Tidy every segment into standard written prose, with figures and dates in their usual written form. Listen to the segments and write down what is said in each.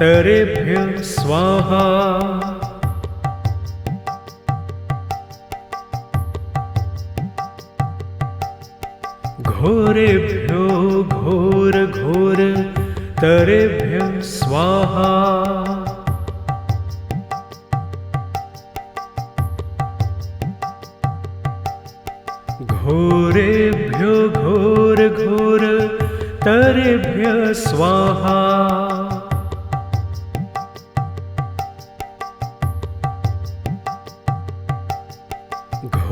तरेभ्य स्वाहा। घोरेभ्यो घोर घोर तरेभ्य स्वाहा। घोरेभ्यो घोर घोर तरेभ्य स्वाहा।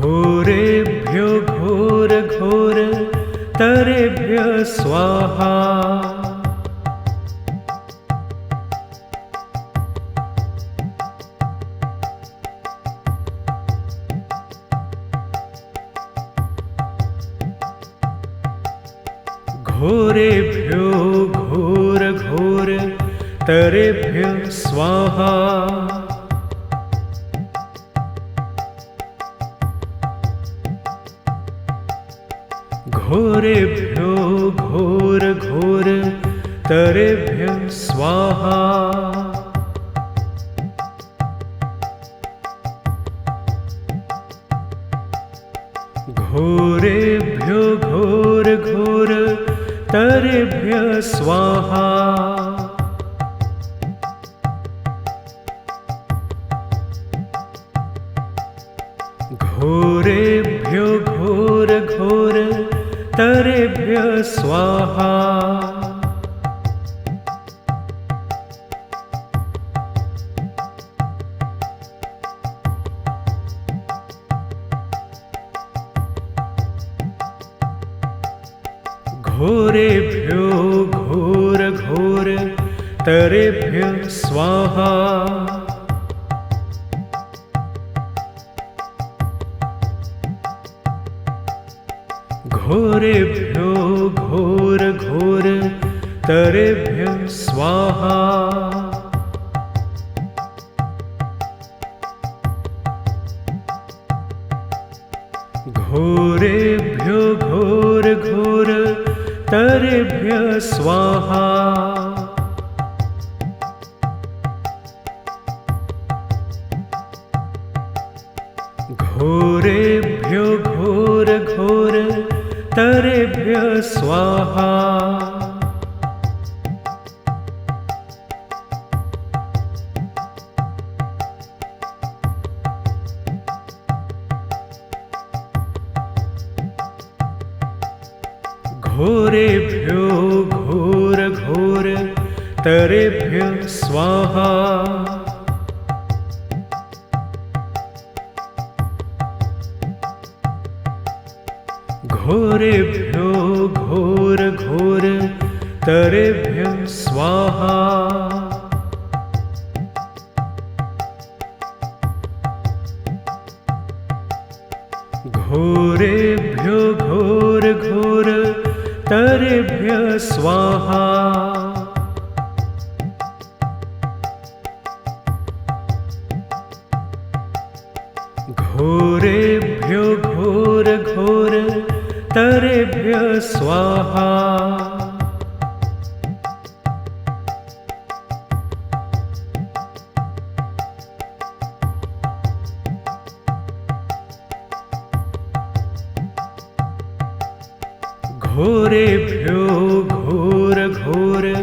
घोरेभ्यो घोर घोर तरेभ्य स्वाहा। घोरेभ्यो घोर घोर तरेभ्य स्वाहा। घोरेभ्यो घोर घोर तरेभ्य स्वाहा। घोरेभ्यो घोर घोर तरेभ्य स्वाहा। घोरेभ्यो घोर घोर तरेभ्य स्वाहा। घोरेभ्यो घोर घोर तरेभ्य स्वाहा। घोरेभ्यो घोर घोर तरेभ्य स्वाहा। घोरेभ्यो घोर घोर तरेभ्य स्वाहा। घोरेभ्यो घोर घोर तरेभ्य स्वाहा। घोरेभ्यो घोर घोर तरेभ्य स्वाहा। घोरेभ्यो घोर घोर तरेभ्य स्वाहा। घोरेभ्यो घोर घोर तरेभ्य स्वाहा। घोरेभ्यो घोर घोर तरेभ्य स्वाहा। घोरेभ्यो घोर घोर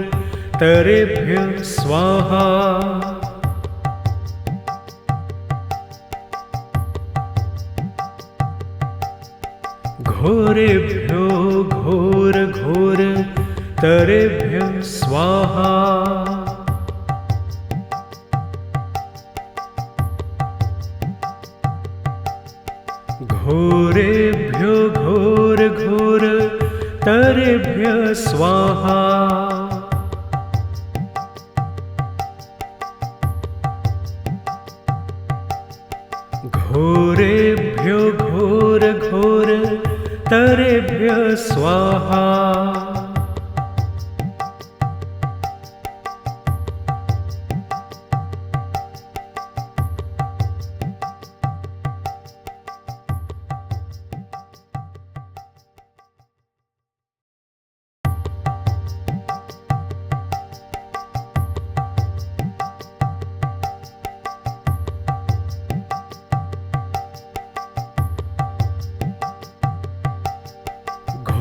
तरेभ्य स्वाहा। घोरेभ्यो घोर घोर तरेभ्य स्वाहा। घोरेभ्यो घोर घोर तरेभ्य स्वाहा। घोरेभ्यो घोर घोर तरेभ्य स्वाहा।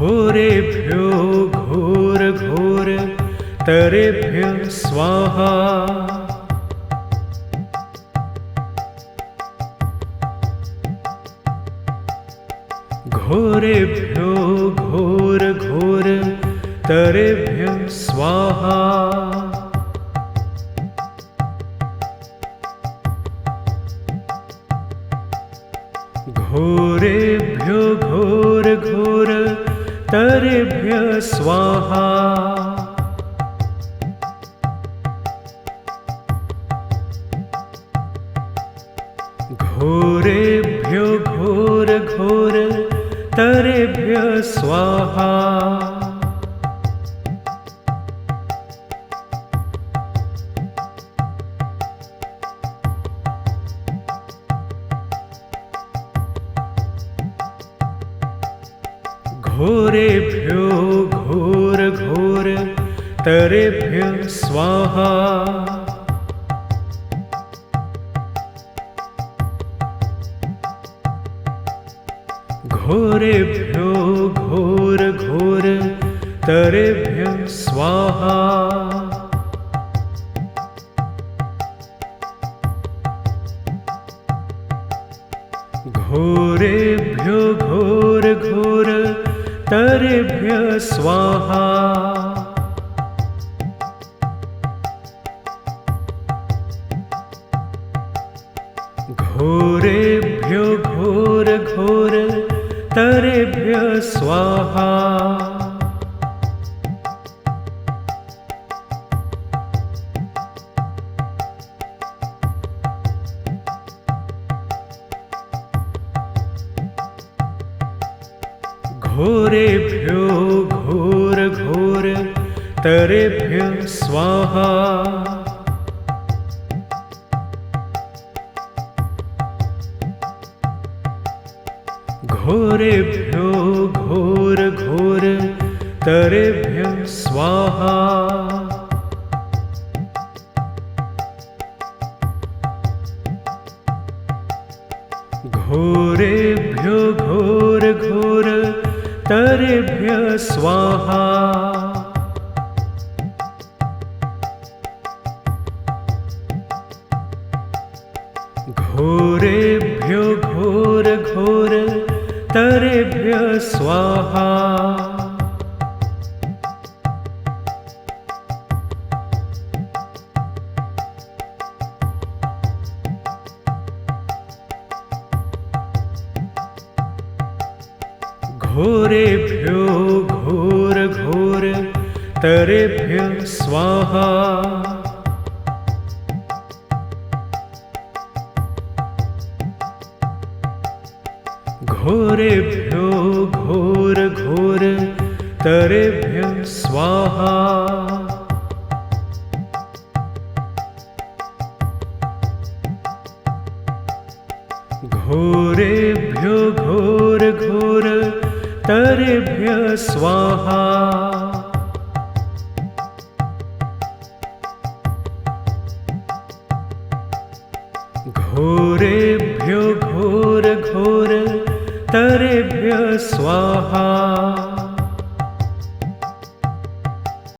घोरेभ्यो घोर घोर तरेभ्य स्वाहा। घोरेभ्यो घोर घोर तरेभ्य स्वाहा। घोरेभ्यो घोर घोर तरेभ्य स्वाहा। घोरेभ्यो घोर घोर तरेभ्य स्वाहा। घोरेभ्यो घोर घोर तरेभ्य स्वाहा। घोरेभ्यो घोर घोर तरेभ्य स्वाहा। घोरेभ्यो घोर घोर तरेभ्य स्वाहा। घोरेभ्यो घोर घोर तरेभ्य स्वाहा। घोरेभ्यो घोर घोर तरेभ्य स्वाहा। घोरेभ्यो घोर घोर तरेभ्य स्वाहा। घोरेभ्यो घोर घोर तरेभ्य स्वाहा। घोरेभ्यो घोर घोर तरेभ्य स्वाहा। घोरेभ्यो घोर घोर तरेभ्य स्वाहा। घोरेभ्यो घोर घोर तरेभ्य स्वाहा। घोरेभ्यो घोर घोर तरेभ्य स्वाहा। घोरेभ्यो घोर घोर तरेभ्य स्वाहा।